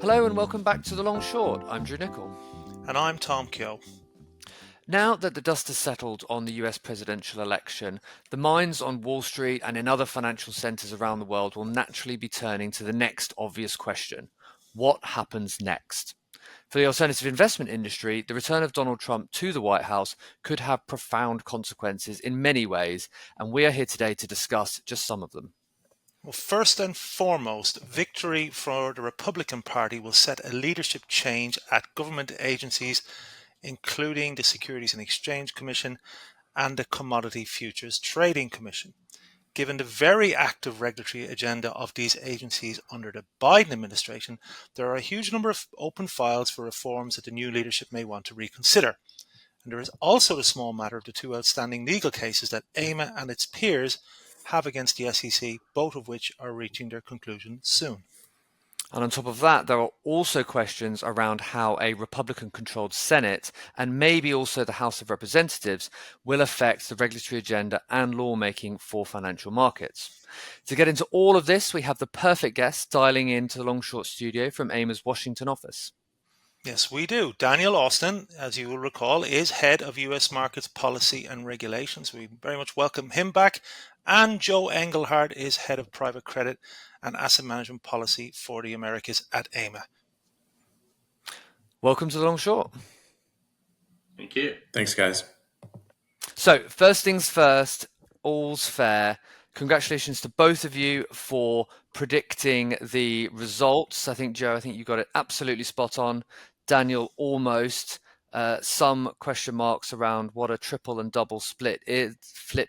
Hello and welcome back to The Long Short. I'm Drew Nichol. And I'm Tom Keogh. Now that the dust has settled on the US presidential election, the minds on Wall Street and in other financial centers around the world will naturally be turning to the next obvious question. What happens next? For the alternative investment industry, the return of Donald Trump to the White House could have profound consequences in many ways, and we are here today to discuss just some of them. Well, first and foremost, victory for the Republican Party will set a leadership change at government agencies, including the Securities and Exchange Commission and the Commodity Futures Trading Commission. Given the very active regulatory agenda of these agencies under the Biden administration, there are a huge number of open files for reforms that the new leadership may want to reconsider. And there is also the small matter of the two outstanding legal cases that AIMA and its peers have against the SEC, both of which are reaching their conclusion soon. And on top of that, there are also questions around how a Republican-controlled Senate and maybe also the House of Representatives will affect the regulatory agenda and lawmaking for financial markets. To get into all of this, we have the perfect guest dialing into the Long Short studio from AIMA's Washington office. Yes, we do. Daniel Austin, as you will recall, is head of U.S. Markets Policy and Regulations. We very much welcome him back. And Joe Engelhard is head of Private Credit and Asset Management Policy for the Americas at AIMA. Welcome to the Long Short. Thank you. Thanks, guys. So, first things first, all's fair. Congratulations to both of you for predicting the results. I think, Joe, you got it absolutely spot on. Daniel, almost. Some question marks around what a triple and double flip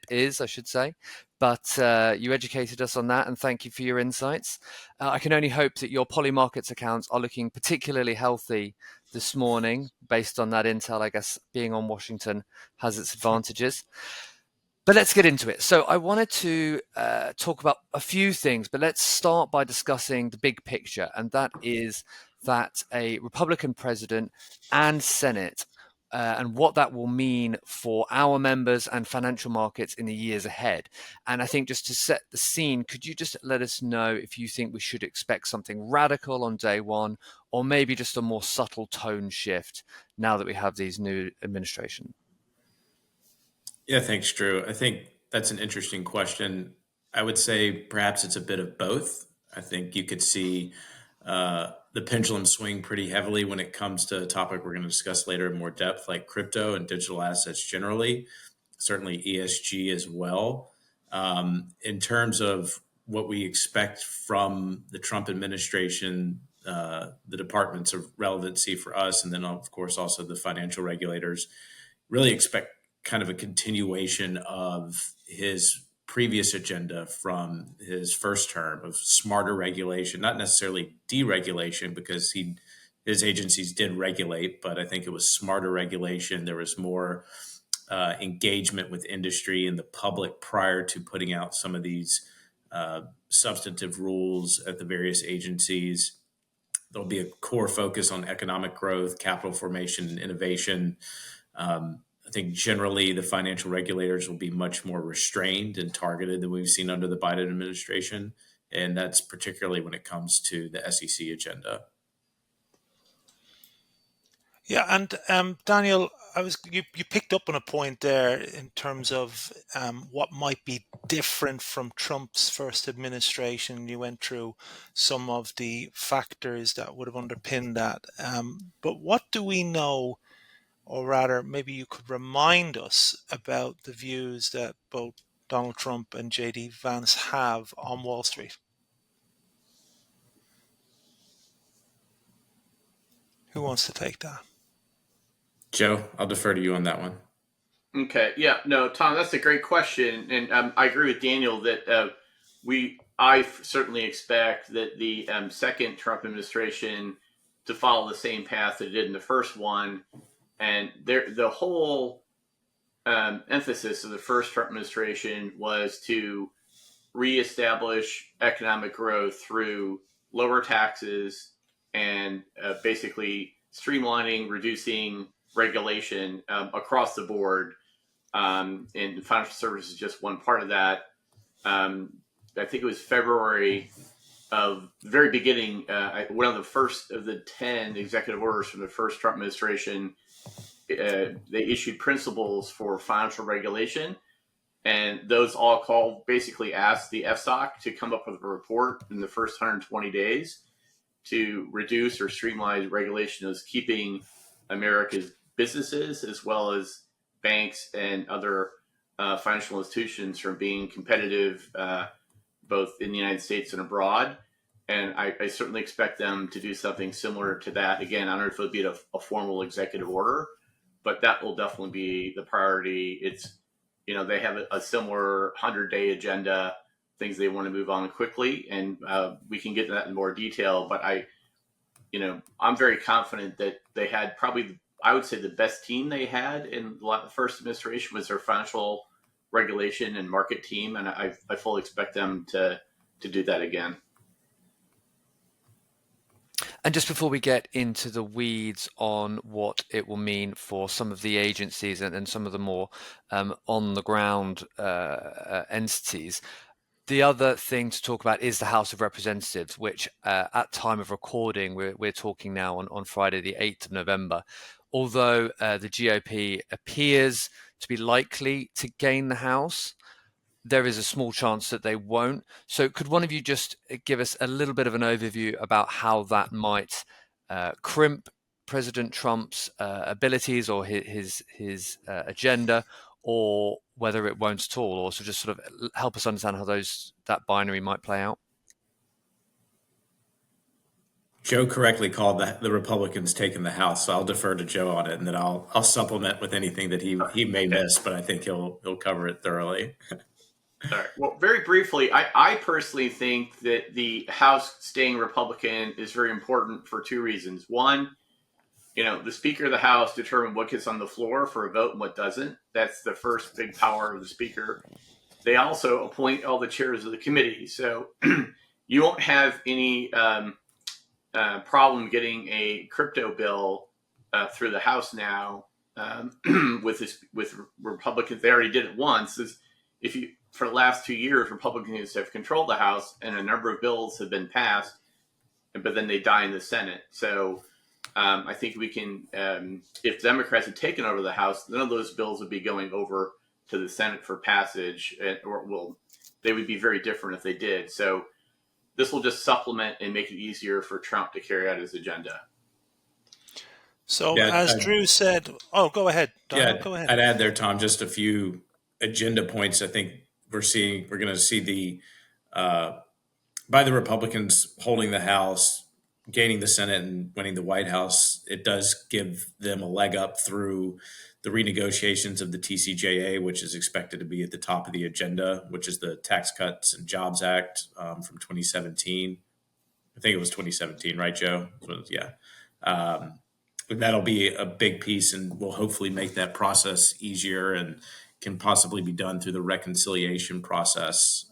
is, I should say. But you educated us on that, and thank you for your insights. I can only hope that your Polymarkets accounts are looking particularly healthy this morning. Based on that intel, I guess being on Washington has its advantages. But let's get into it. So I wanted to talk about a few things, but let's start by discussing the big picture, and that is that a Republican president and Senate and what that will mean for our members and financial markets in the years ahead. And I think just to set the scene, could you just let us know if you think we should expect something radical on day one, or maybe just a more subtle tone shift now that we have these new administration? Yeah, thanks, Drew. I think that's an interesting question. I would say perhaps it's a bit of both. I think you could see the pendulum swing pretty heavily when it comes to a topic we're going to discuss later in more depth, like crypto and digital assets generally, certainly ESG as well. In terms of what we expect from the Trump administration, the departments of relevancy for us, and then, of course, also the financial regulators, really expect kind of a continuation of his previous agenda from his first term of smarter regulation, not necessarily deregulation, because his agencies did regulate, but I think it was smarter regulation. There was more engagement with industry and the public prior to putting out some of these substantive rules at the various agencies. There'll be a core focus on economic growth, capital formation, and innovation. I think generally the financial regulators will be much more restrained and targeted than we've seen under the Biden administration. And that's particularly when it comes to the SEC agenda. Yeah, and Daniel, you picked up on a point there in terms of what might be different from Trump's first administration. You went through some of the factors that would have underpinned that. But what do we know? Or rather, maybe you could remind us about the views that both Donald Trump and J.D. Vance have on Wall Street. Who wants to take that? Joe, I'll defer to you on that one. Okay. Yeah. No, Tom, that's a great question. And I agree with Daniel that I certainly expect that the second Trump administration to follow the same path that it did in the first one. And the whole emphasis of the first Trump administration was to reestablish economic growth through lower taxes and basically streamlining, reducing regulation across the board. And financial services is just one part of that. I think it was February of the very beginning, one of the first of the 10 executive orders from the first Trump administration, they issued principles for financial regulation. And those all basically asked the FSOC to come up with a report in the first 120 days to reduce or streamline regulation as keeping America's businesses as well as banks and other financial institutions from being competitive both in the United States and abroad. And I certainly expect them to do something similar to that. Again, I don't know if it'll be a formal executive order, but that will definitely be the priority. It's, they have a similar 100-day agenda, things they want to move on quickly, and we can get to that in more detail. But I'm very confident that they had probably, I would say, the best team they had in the first administration was their financial regulation and market team, and I fully expect them to do that again. And just before we get into the weeds on what it will mean for some of the agencies and some of the more on the ground entities, the other thing to talk about is the House of Representatives, which at time of recording, we're talking now on Friday, the 8th of November. Although the GOP appears to be likely to gain the House, there is a small chance that they won't. So could one of you just give us a little bit of an overview about how that might crimp President Trump's abilities or his agenda, or whether it won't at all, or so just sort of help us understand how that binary might play out? Joe correctly called the Republicans taking the House, so I'll defer to Joe on it, and then I'll supplement with anything that he may miss, but I think he'll cover it thoroughly. All right. Well, very briefly, I personally think that the House staying Republican is very important for two reasons. One, the Speaker of the House determines what gets on the floor for a vote and what doesn't. That's the first big power of the Speaker. They also appoint all the chairs of the committee. So you won't have any problem getting a crypto bill through the House now with Republicans. They already did it once. For the last 2 years, Republicans have controlled the House, and a number of bills have been passed, but then they die in the Senate. So I think we can, if Democrats had taken over the House, none of those bills would be going over to the Senate for passage, they would be very different if they did. So this will just supplement and make it easier for Trump to carry out his agenda. So as Drew said, go ahead, Donald, go ahead. I'd add there, Tom, just a few agenda points. I think we're going to see by the Republicans holding the House, gaining the Senate, and winning the White House, it does give them a leg up through the renegotiations of the TCJA, which is expected to be at the top of the agenda, which is the Tax Cuts and Jobs Act from 2017. I think it was 2017, right, Joe? Yeah. That'll be a big piece, and will hopefully make that process easier, and can possibly be done through the reconciliation process,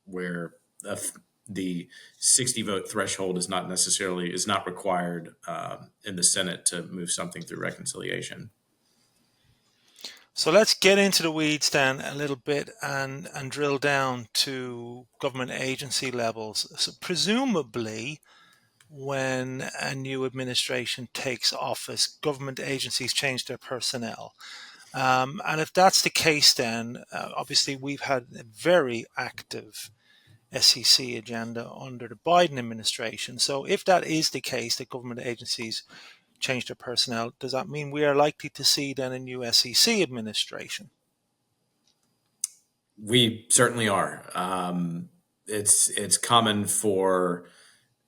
where the 60 vote threshold is not required in the Senate to move something through reconciliation. So let's get into the weeds then a little bit and drill down to government agency levels. So presumably, when a new administration takes office, government agencies change their personnel. And if that's the case, then obviously we've had a very active SEC agenda under the Biden administration. So if that is the case, that government agencies change their personnel, does that mean we are likely to see then a new SEC administration? We certainly are. It's common for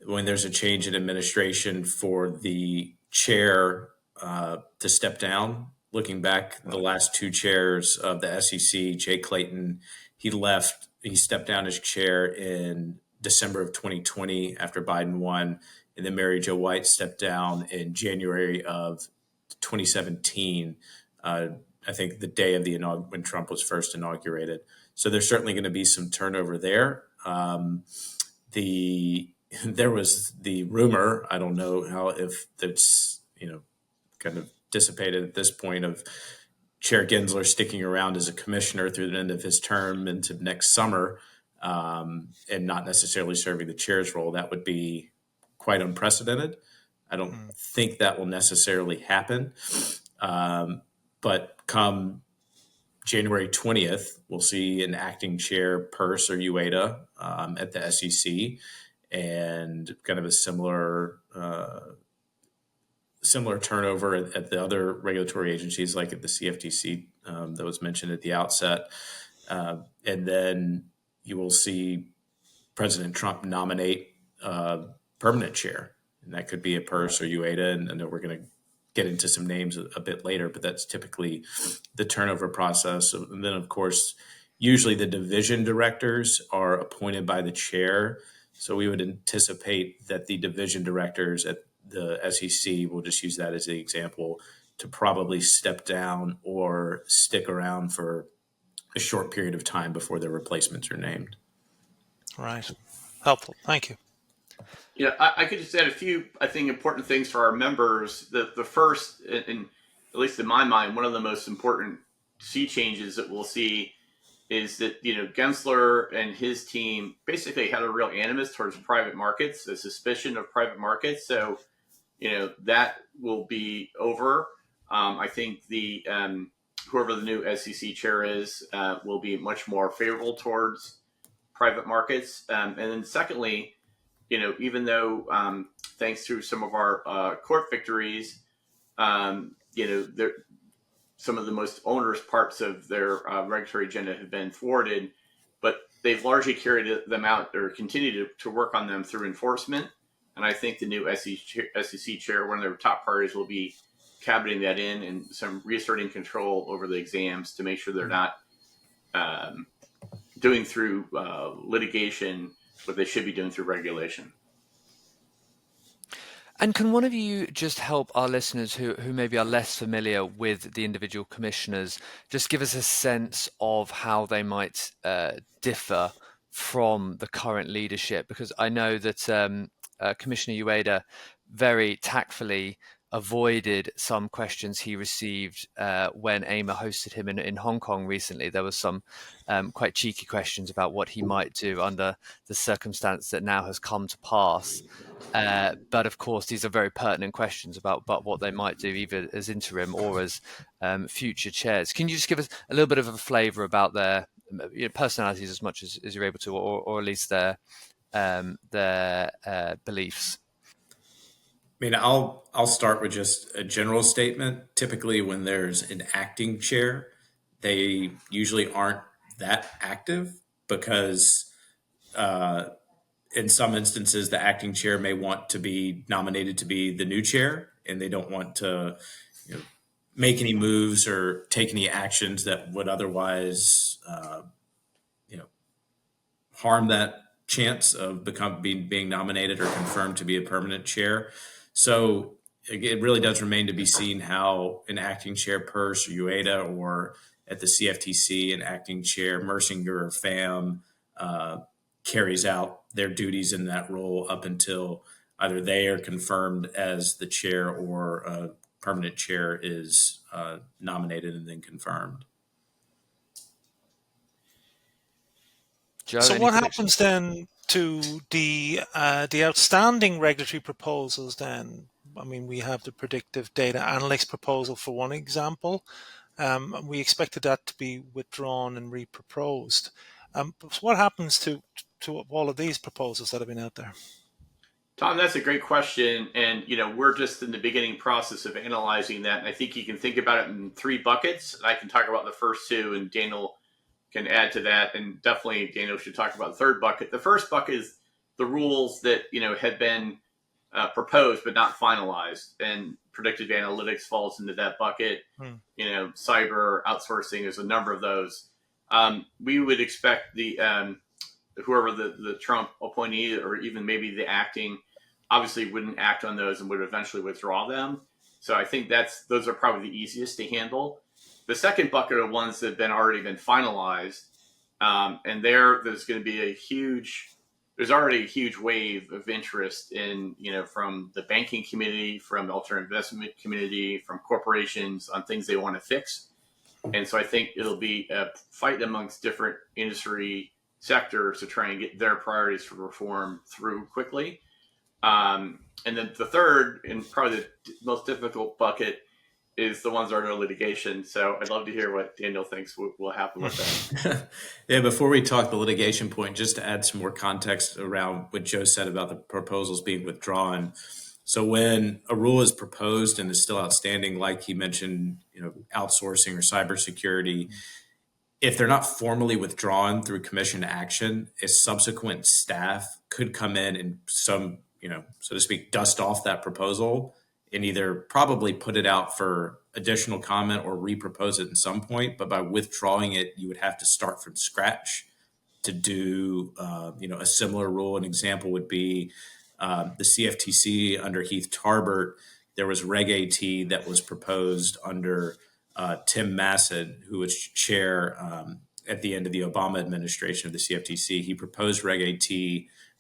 when there's a change in administration for the chair to step down. Looking back, the last two chairs of the SEC, Jay Clayton, he stepped down as chair in December of 2020 after Biden won. And then Mary Jo White stepped down in January of 2017, I think the day of when Trump was first inaugurated. So there's certainly going to be some turnover there. There was the rumor, I don't know if that's kind of dissipated at this point, of Chair Gensler sticking around as a commissioner through the end of his term into next summer. and not necessarily serving the chair's role. That would be quite unprecedented. I don't think that will necessarily happen. But come January 20th, we'll see an acting chair, Purse or UETA, at the SEC, and kind of a similar turnover at the other regulatory agencies, like at the CFTC that was mentioned at the outset. And then you will see President Trump nominate a permanent chair, and that could be a Purse or UETA. And I know we're going to get into some names a bit later, but that's typically the turnover process. And then, of course, usually the division directors are appointed by the chair. So we would anticipate that the division directors at the SEC, we'll just use that as the example, to probably step down or stick around for a short period of time before their replacements are named. Right. Helpful. Thank you. Yeah, I could just add a few, I think, important things for our members. The first, and at least in my mind, one of the most important sea changes that we'll see is that, Gensler and his team basically had a real animus towards private markets, a suspicion of private markets. So, that will be over. I think the whoever the new SEC chair is will be much more favorable towards private markets. And then secondly, even though thanks to some of our court victories, some of the most onerous parts of their regulatory agenda have been thwarted, but they've largely carried them out or continue to work on them through enforcement. And I think the new SEC chair, one of their top priorities will be cabineting that in and some reasserting control over the exams to make sure they're not doing through litigation what they should be doing through regulation. And can one of you just help our listeners who maybe are less familiar with the individual commissioners, just give us a sense of how they might differ from the current leadership? Because I know that Commissioner Ueda very tactfully avoided some questions he received when AIMA hosted him in Hong Kong recently. There was some quite cheeky questions about what he might do under the circumstance that now has come to pass. But of course, these are very pertinent questions about what they might do, either as interim or as future chairs. Can you just give us a little bit of a flavour about their personalities as much as you're able to, or at least their beliefs? I mean, I'll start with just a general statement. Typically, when there's an acting chair, they usually aren't that active because in some instances, the acting chair may want to be nominated to be the new chair, and they don't want to make any moves or take any actions that would otherwise harm that chance of being nominated or confirmed to be a permanent chair. So it really does remain to be seen how an acting chair, Purse or UETA, or at the CFTC, an acting chair, Mersinger or Pham, carries out their duties in that role up until either they are confirmed as the chair or a permanent chair is nominated and then confirmed. Joe, So any what predictions? happens then to the outstanding regulatory proposals then? I mean, we have the predictive data analytics proposal for one example. We expected that to be withdrawn and reproposed. But what happens to all of these proposals that have been out there? Tom, that's a great question. And, we're just in the beginning process of analyzing that. And I think you can think about it in three buckets. I can talk about the first two, and Daniel can add to that. And definitely Daniel should talk about the third bucket. The first bucket is the rules that, had been proposed but not finalized. And predictive analytics falls into that bucket. Cyber outsourcing, there's a number of those. We would expect the whoever the Trump appointee, or even maybe the acting, obviously wouldn't act on those and would eventually withdraw them. So I think those are probably the easiest to handle. The second bucket are ones that have already been finalized, and there's going to be there's already a huge wave of interest in, from the banking community, from the alternative investment community, from corporations on things they want to fix. And so I think it'll be a fight amongst different industry sectors to try and get their priorities for reform through quickly. And then the third, and probably the most difficult bucket, is the ones that are in litigation. So I'd love to hear what Daniel thinks will happen with that. Yeah, before we talk the litigation point, just to add some more context around what Joe said about the proposals being withdrawn. So when a rule is proposed and is still outstanding, like he mentioned, outsourcing or cybersecurity, if they're not formally withdrawn through commission action, a subsequent staff could come in and so to speak, dust off that proposal and either probably put it out for additional comment or repropose it at some point. But by withdrawing it, you would have to start from scratch to do, a similar rule. An example would be the CFTC under Heath Tarbert. There was Reg AT that was proposed under Tim Masson, who was chair at the end of the Obama administration of the CFTC. He proposed Reg AT,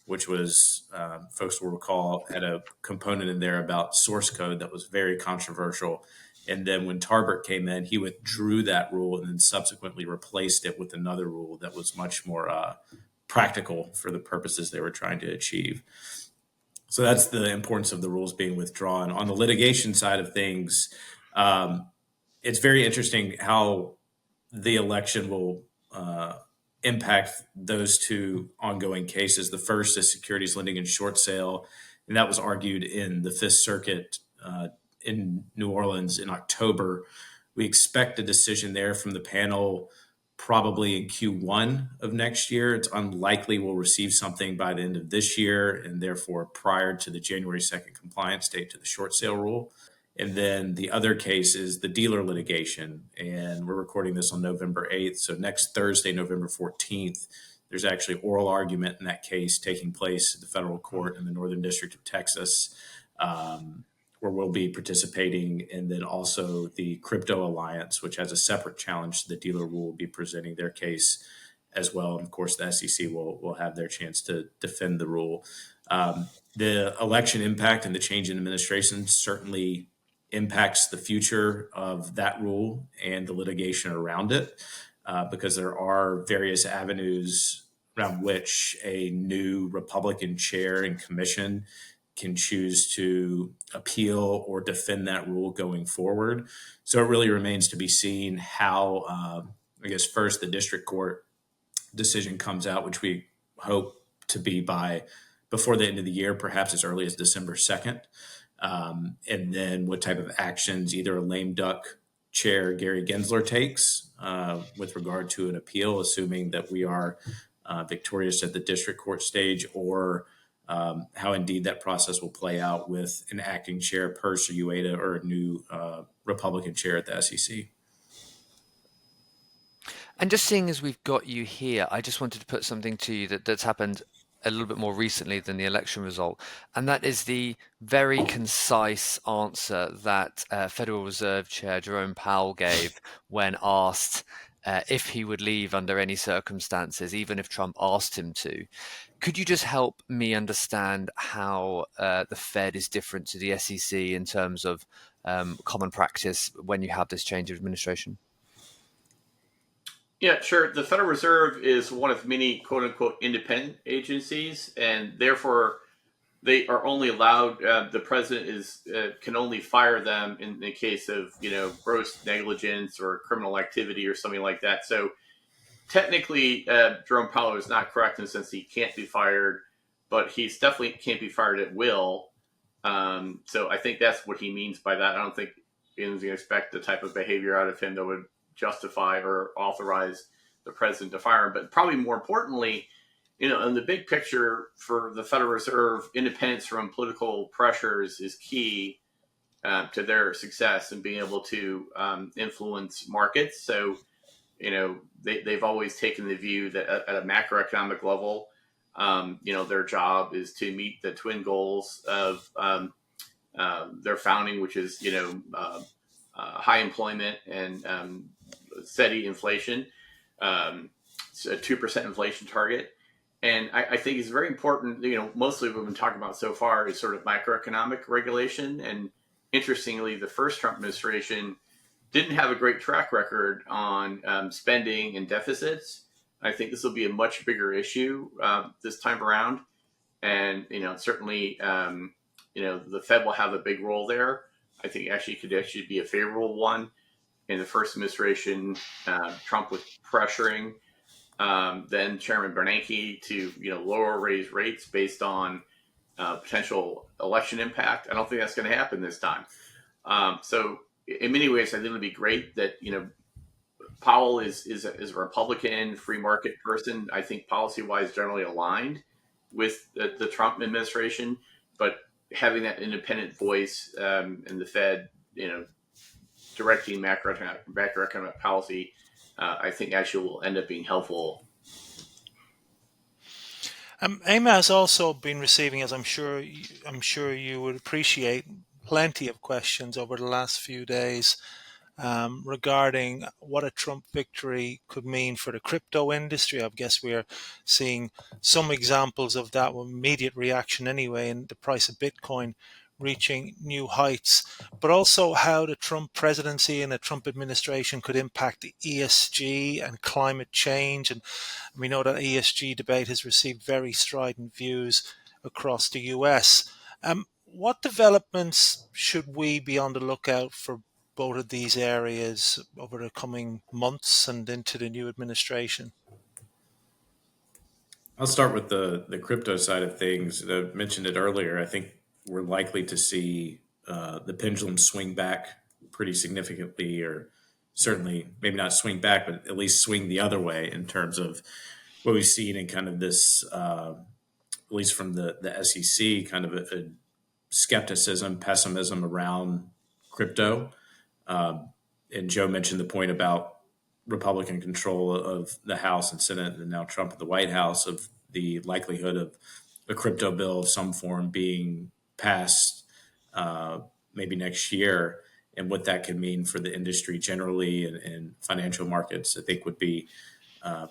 which was, folks will recall, had a component in there about source code that was very controversial. And then when Tarbert came in, he withdrew that rule and then subsequently replaced it with another rule that was much more practical for the purposes they were trying to achieve. So that's the importance of the rules being withdrawn. On the litigation side of things, it's very interesting how the election will impact those two ongoing cases. The first is securities lending and short sale, and that was argued in the Fifth Circuit in New Orleans in October. We expect a decision there from the panel probably in Q1 of next year. It's unlikely we'll receive something by the end of this year, and therefore prior to the January 2nd compliance date to the short sale rule. And then the other case is the dealer litigation, and we're recording this on November 8th. So next Thursday, November 14th, there's actually oral argument in that case taking place at the federal court in the Northern District of Texas, where we'll be participating. And then also the Crypto Alliance, which has a separate challenge to the dealer rule, will be presenting their case as well. And of course, the SEC will have their chance to defend the rule. The election impact and the change in administration certainly impacts the future of that rule and the litigation around it, because there are various avenues around which a new Republican chair and commission can choose to appeal or defend that rule going forward. So it really remains to be seen how, first the district court decision comes out, which we hope to be before the end of the year, perhaps as early as December 2nd. And then what type of actions either a lame duck chair, Gary Gensler, takes with regard to an appeal, assuming that we are victorious at the district court stage, or how indeed that process will play out with an acting chair, Purse or Ueda, or a new Republican chair at the SEC. And just seeing as we've got you here, I just wanted to put something to you that's happened a little bit more recently than the election result, and that is the very concise answer that Federal Reserve Chair Jerome Powell gave when asked if he would leave under any circumstances, even if Trump asked him to. Could you just help me understand how the Fed is different to the SEC in terms of common practice when you have this change of administration? Yeah, sure. The Federal Reserve is one of many quote unquote independent agencies, and therefore they are only allowed, the president can only fire them in the case of, gross negligence or criminal activity or something like that. So technically, Jerome Powell is not correct in the sense he can't be fired, but he's definitely can't be fired at will. So I think that's what he means by that. I don't think anyone's going to expect the type of behavior out of him that would justify or authorize the president to fire him. But probably more importantly, in the big picture for the Federal Reserve, independence from political pressures is key to their success and being able to influence markets. So, they've always taken the view that at a macroeconomic level, their job is to meet the twin goals of their founding, which is, high employment and steady inflation, so a 2% inflation target. And I think it's very important, mostly what we've been talking about so far is sort of macroeconomic regulation. And interestingly, the first Trump administration didn't have a great track record on spending and deficits. I think this will be a much bigger issue this time around. And, certainly, the Fed will have a big role there. I think actually could actually be a favorable one. In the first administration, Trump was pressuring then Chairman Bernanke to raise rates based on potential election impact. I don't think that's going to happen this time. So in many ways, I think it'll be great that Powell is a Republican, free market person. I think policy-wise generally aligned with the Trump administration, but having that independent voice in the Fed, directing macroeconomic policy, I think actually will end up being helpful. AIMA has also been receiving, as I'm sure you would appreciate, plenty of questions over the last few days regarding what a Trump victory could mean for the crypto industry. I guess we're seeing some examples of that with immediate reaction anyway, in the price of Bitcoin reaching new heights, but also how the Trump presidency and the Trump administration could impact the ESG and climate change. And we know that ESG debate has received very strident views across the US. What developments should we be on the lookout for both of these areas over the coming months and into the new administration? I'll start with the crypto side of things. I mentioned it earlier. I think we're likely to see the pendulum swing back pretty significantly, or certainly maybe not swing back, but at least swing the other way in terms of what we've seen in kind of this, at least from the SEC, kind of a skepticism, pessimism around crypto. And Joe mentioned the point about Republican control of the House and Senate, and now Trump at the White House, of the likelihood of a crypto bill of some form being passed maybe next year, and what that could mean for the industry generally and financial markets, I think would be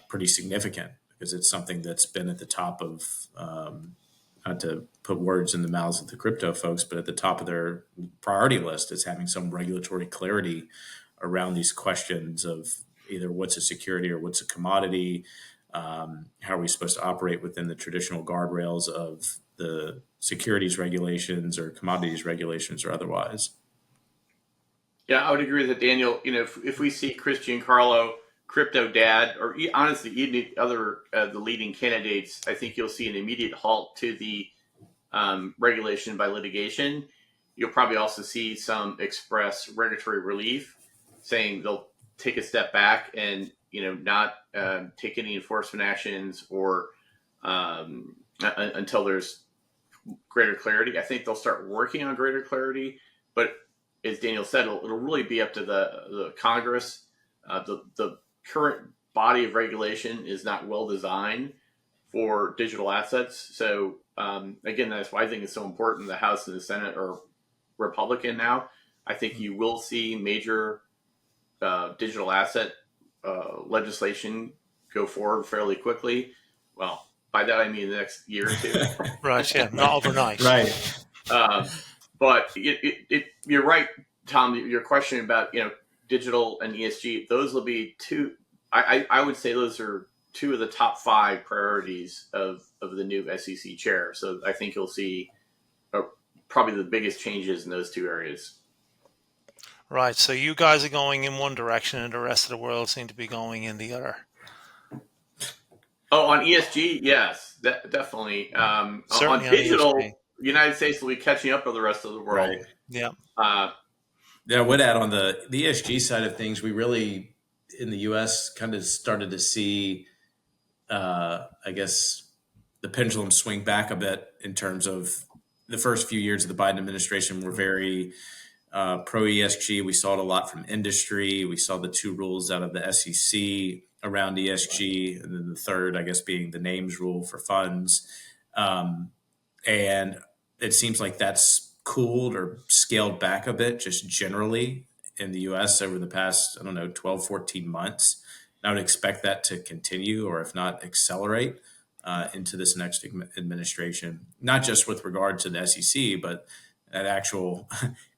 pretty significant, because it's something that's been at the top of, not to put words in the mouths of the crypto folks, but at the top of their priority list is having some regulatory clarity around these questions of either what's a security or what's a commodity. How are we supposed to operate within the traditional guardrails of the securities regulations or commodities regulations or otherwise? Yeah, I would agree with that, Daniel. If we see Chris Giancarlo, crypto dad, or honestly, even the other the leading candidates, I think you'll see an immediate halt to the regulation by litigation. You'll probably also see some express regulatory relief, saying they'll take a step back and not take any enforcement actions or until there's greater clarity. I think they'll start working on greater clarity, but as Daniel said, it'll really be up to the Congress. The current body of regulation is not well designed for digital assets. So again, that's why I think it's so important the House and the Senate are Republican now. I think you will see major digital asset legislation go forward fairly quickly. Well, by that I mean the next year or two. Right, yeah, not overnight. Right. But you're right, Tom. Your question about digital and ESG; those will be two. I would say those are two of the top 5 priorities of the new SEC chair. So I think you'll see probably the biggest changes in those 2 areas. Right. So you guys are going in one direction, and the rest of the world seem to be going in the other. Oh, on ESG, yes, definitely. Certainly on digital, ESG. The United States will be catching up with the rest of the world. Right. Yeah. Yeah, I would add on the ESG side of things, we really, in the U.S., kind of started to see, I guess, the pendulum swing back a bit in terms of the first few years of the Biden administration were very pro ESG. We saw it a lot from industry. We saw the 2 rules out of the SEC around ESG, and then the third, I guess, being the names rule for funds. And it seems like that's cooled or scaled back a bit just generally in the U.S. over the past, 12, 14 months. And I would expect that to continue, or if not accelerate, into this next administration, not just with regard to the SEC, but an actual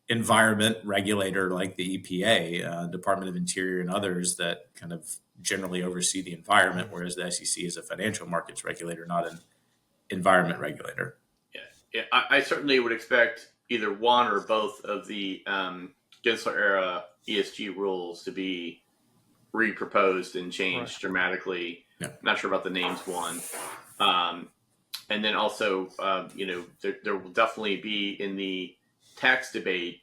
environment regulator like the EPA, Department of Interior, and others that kind of generally oversee the environment, whereas the SEC is a financial markets regulator, not an environment regulator. Yeah, I certainly would expect either one or both of the Gensler era ESG rules to be reproposed and changed dramatically. Yeah. Not sure about the names one. And then also, there will definitely be in the tax debate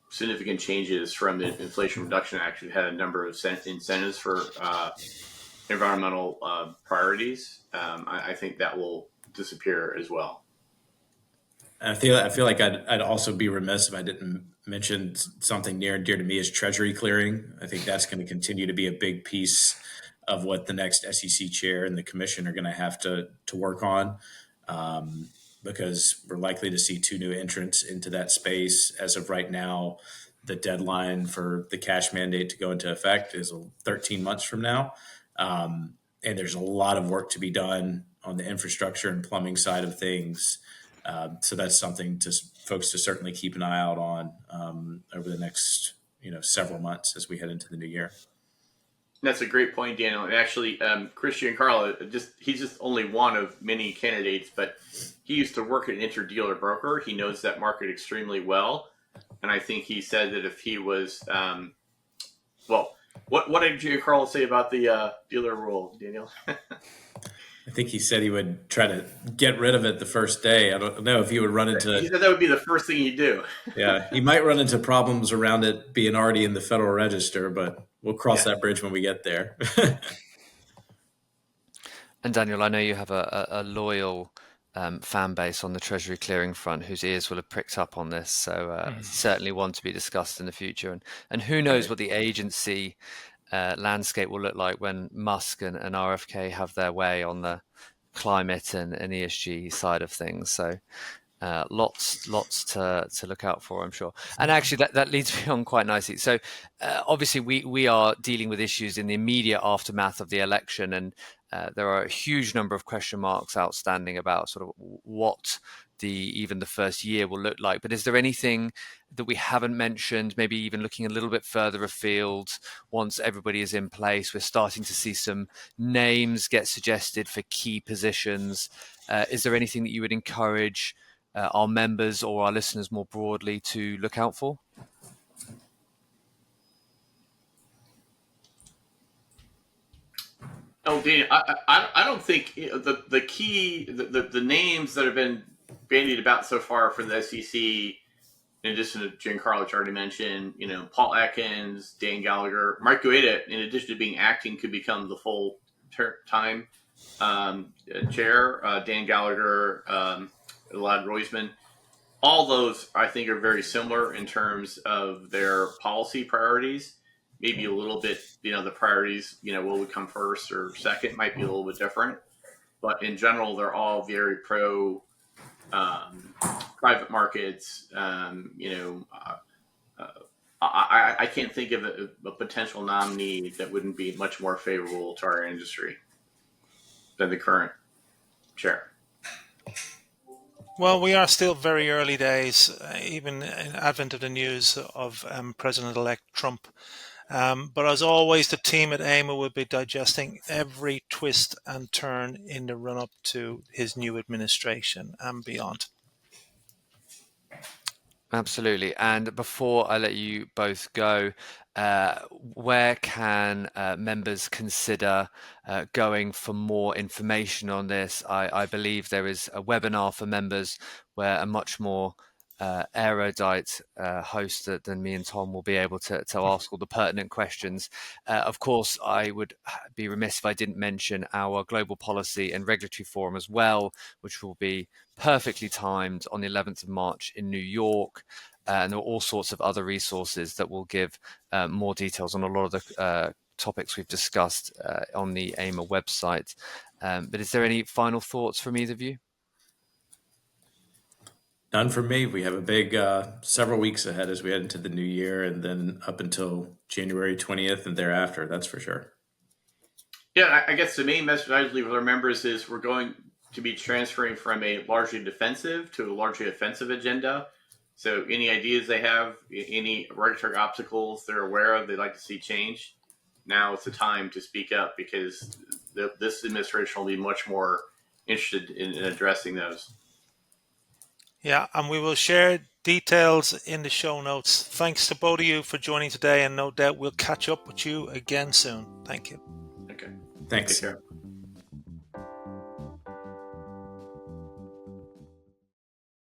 significant changes from the Inflation Reduction Act. We've had a number of incentives for environmental priorities. I think that will disappear as well. I feel like I'd also be remiss if I didn't mention something near and dear to me is treasury clearing. I think that's going to continue to be a big piece of what the next SEC chair and the commission are going to have to work on, because we're likely to see 2 new entrants into that space. As of right now, the deadline for the cash mandate to go into effect is 13 months from now. And there's a lot of work to be done on the infrastructure and plumbing side of things. So that's something folks to certainly keep an eye out on over the next several months as we head into the new year. That's a great point, Daniel. And actually, Chris Giancarlo, he's just only one of many candidates, but he used to work at an interdealer broker. He knows that market extremely well. And I think he said that if he was, what did Giancarlo say about the dealer rule, Daniel? I think he said he would try to get rid of it the first day. I don't know if he would run into... He said that would be the first thing you do. Yeah, he might run into problems around it being already in the Federal Register, but we'll cross that bridge when we get there. And Daniel, I know you have a loyal fan base on the Treasury clearing front whose ears will have pricked up on this. So certainly one to be discussed in the future. And who knows what the agency landscape will look like when Musk and RFK have their way on the climate and ESG side of things. So lots to look out for, I'm sure. And actually that leads me on quite nicely. So obviously we are dealing with issues in the immediate aftermath of the election, and there are a huge number of question marks outstanding about sort of what even the first year will look like. But is there anything that we haven't mentioned, maybe even looking a little bit further afield once everybody is in place? We're starting to see some names get suggested for key positions. Is there anything that you would encourage our members or our listeners more broadly to look out for? Oh, Daniel, I don't think the key the names that have been bandied about so far for the SEC, in addition to Giancarlo, which I already mentioned, Paul Atkins, Dan Gallagher, Mark Guetta, in addition to being acting, could become the full time chair. Dan Gallagher, Elad Roisman, all those I think are very similar in terms of their policy priorities. Maybe a little bit, the priorities, will we come first or second might be a little bit different. But in general, they're all very pro private markets. I can't think of a potential nominee that wouldn't be much more favorable to our industry than the current chair. Well, we are still very early days, even in advent of the news of President-elect Trump. But as always, the team at AIMA will be digesting every twist and turn in the run-up to his new administration and beyond. Absolutely. And before I let you both go, where can members consider going for more information on this? I believe there is a webinar for members where a much more erudite host than me and Tom will be able to ask all the pertinent questions. Of course, I would be remiss if I didn't mention our Global Policy and Regulatory Forum as well, which will be perfectly timed on the 11th of March in New York. And there are all sorts of other resources that will give more details on a lot of the topics we've discussed on the AIMA website. But is there any final thoughts from either of you? None for me. We have a big several weeks ahead as we head into the new year, and then up until January 20th and thereafter, that's for sure. Yeah, I guess the main message I'd leave with our members is we're going to be transferring from a largely defensive to a largely offensive agenda. So any ideas they have, any regulatory obstacles they're aware of, they'd like to see changed, now is the time to speak up, because this administration will be much more interested in addressing those. Yeah, and we will share details in the show notes. Thanks to both of you for joining today, and no doubt we'll catch up with you again soon. Thank you. Okay. Thanks. Take care.